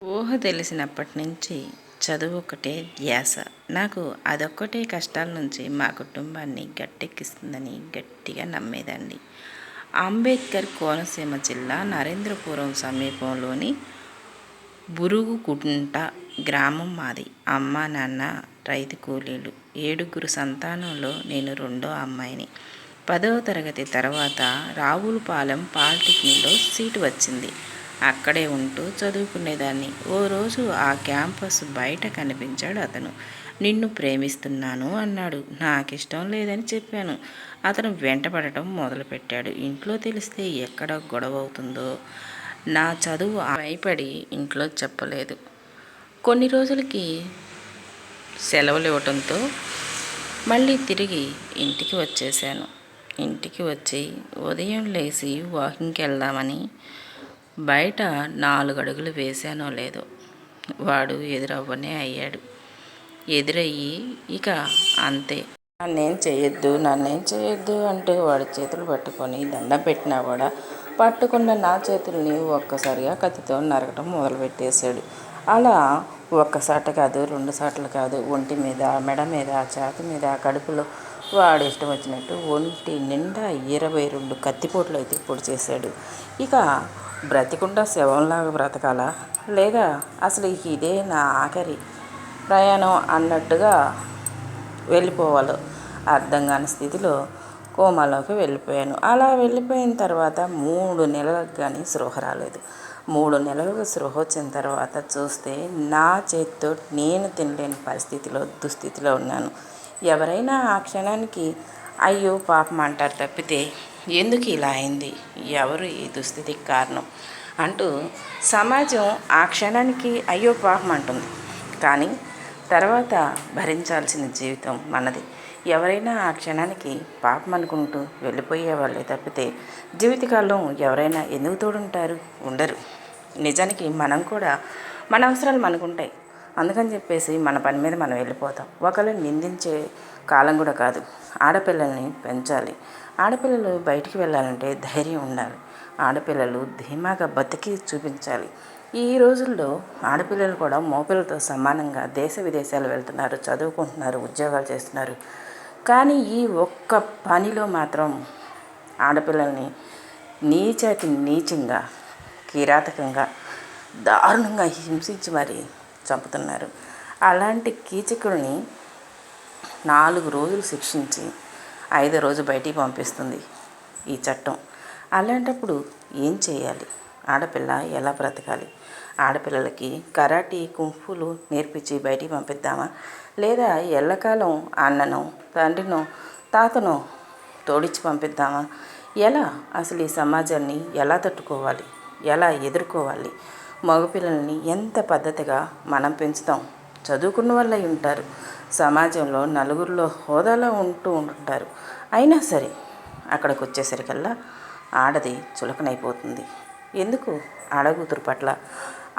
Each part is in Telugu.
ఊహ తెలిసినప్పటి నుంచి చదువు ఒకటే ధ్యాస. నాకు అదొక్కటే కష్టాల నుంచి మా కుటుంబాన్ని గట్టెక్కిస్తుందని గట్టిగా నమ్మేదాన్ని. అంబేద్కర్ కోనసీమ జిల్లా నరేంద్రపురం సమీపంలోని బురుగుకుంట గ్రామం మాది. అమ్మ నాన్న రైతు కూలీలు. 7 సంతానంలో నేను రెండో అమ్మాయిని. 10వ తరగతి తర్వాత రావులపాలెం పాలిటెక్నిక్లో సీటు వచ్చింది. అక్కడే ఉంటూ చదువుకునేదాన్ని. ఓ రోజు ఆ క్యాంపస్ బయట కనిపించాడు అతను. నిన్ను ప్రేమిస్తున్నాను అన్నాడు. నాకిష్టం లేదని చెప్పాను. అతను వెంటపడటం మొదలుపెట్టాడు. ఇంట్లో తెలిస్తే ఎక్కడ గొడవ అవుతుందో. నా చదువు భయపడి ఇంట్లో చెప్పలేదు. కొన్ని రోజులకి సెలవులు ఇవ్వటంతో మళ్ళీ తిరిగి ఇంటికి వచ్చేసాను. ఇంటికి వచ్చి ఉదయం లేచి వాకింగ్కి వెళ్దామని బయట 4 అడుగులు వేశానో లేదో వాడు ఎదురవ్వనే అయ్యాడు. ఎదురయ్యి ఇక అంతే. నన్నేం చేయొద్దు అంటూ వాడి చేతులు పట్టుకొని దండం పెట్టినా కూడా పట్టుకున్న నా చేతుల్ని ఒక్కసారిగా కత్తితో నరకటం మొదలుపెట్టేశాడు. అలా ఒక్కసాట కాదు, 2 సార్లు కాదు, ఒంటి మీద, మెడ మీద, ఛాతి మీద, కడుపులో వాడు ఇష్టం వచ్చినట్టు ఒంటి నిండా 22 కత్తిపోట్లు అయితే పొడి చేశాడు. ఇక బ్రతికుండా శవంలాగా బ్రతకాలా, లేదా అసలు ఇదే నా ఆఖరి ప్రయాణం అన్నట్టుగా వెళ్ళిపోవాలో అర్థం కాని స్థితిలో కోమాలోకి వెళ్ళిపోయాను. అలా వెళ్ళిపోయిన తర్వాత 3 నెలలకు కానీ స్పృహ రాలేదు. 3 నెలలకు స్పృహ వచ్చిన తర్వాత చూస్తే నా చేతితో నేను తినలేని దుస్థితిలో ఉన్నాను. ఎవరైనా ఆ క్షణానికి అయ్యో పాపం అంటారు తప్పితే ఎందుకు ఇలా అయింది, ఎవరు ఈ దుస్థితికి కారణం అంటూ సమాజం ఆ క్షణానికి అయ్యో పాపం అంటుంది. కానీ తర్వాత భరించాల్సిన జీవితం మనది. ఎవరైనా ఆ క్షణానికి పాపం అనుకుంటూ వెళ్ళిపోయేవాళ్ళే తప్పితే జీవితకాలం ఎవరైనా ఎందుకు తోడుంటారు? ఉండరు. నిజానికి మనం కూడా మన అవసరాలు మనకుంటాయి. అందుకని చెప్పేసి మన పని మీద మనం వెళ్ళిపోతాం. ఒకళ్ళని నిందించే కాలం కూడా కాదు. ఆడపిల్లల్ని పెంచాలి. ఆడపిల్లలు బయటికి వెళ్ళాలంటే ధైర్యం ఉండాలి. ఆడపిల్లలు ధీమాగా బతికి చూపించాలి. ఈ రోజుల్లో ఆడపిల్లలు కూడా మగపిల్లలతో సమానంగా దేశ విదేశాలు వెళ్తున్నారు, చదువుకుంటున్నారు, ఉద్యోగాలు చేస్తున్నారు. కానీ ఈ ఒక్క పనిలో మాత్రం ఆడపిల్లల్ని నీచంగా, కిరాతకంగా, దారుణంగా హింసించి మరీ చంపుతున్నారు. అలాంటి కీచకుల్ని 4 రోజులు శిక్షించి 5వ రోజు బయటికి పంపిస్తుంది ఈ చట్టం. అలాంటప్పుడు ఏం చేయాలి? ఆడపిల్ల ఎలా బ్రతకాలి? ఆడపిల్లలకి కరాటీ, కుంఫులు నేర్పించి బయటికి పంపిద్దామా, లేదా ఎల్లకాలం అన్ననో, తండ్రినో, తాతనో తోడిచ్చి పంపిద్దామా? ఎలా? అసలు ఈ సమాజాన్ని ఎలా తట్టుకోవాలి, ఎలా ఎదుర్కోవాలి? మగపిల్లల్ని ఎంత పద్ధతిగా మనం పెంచుతాం? చదువుకున్న వాళ్ళై ఉంటారు, సమాజంలో నలుగురిలో హోదాలో ఉంటారు. అయినా సరే అక్కడికి వచ్చేసరికల్లా ఆడది చులకనైపోతుంది. ఎందుకు ఆడకూతురు పట్ల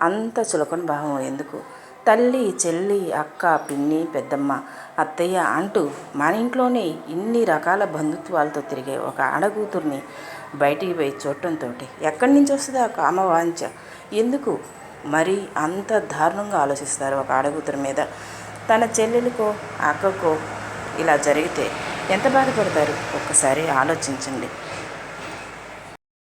అంత చులకన భావం ఎందుకు? తల్లి, చెల్లి, అక్క, పిన్ని, పెద్దమ్మ, అత్తయ్య అంటూ మన ఇంట్లోనే ఇన్ని రకాల బంధుత్వాలతో తిరిగే ఒక ఆడకూతుర్ని బయటికి పోయి చూడటంతో ఎక్కడి నుంచి వస్తుంది ఆ కామవాంఛ? ఎందుకు మరి అంత దారుణంగా ఆలోచిస్తారు ఒక ఆడకూతురు మీద? తన చెల్లెలికో, అక్కకో ఇలా జరిగితే ఎంత బాధపడతారు? ఒక్కసారి ఆలోచించండి.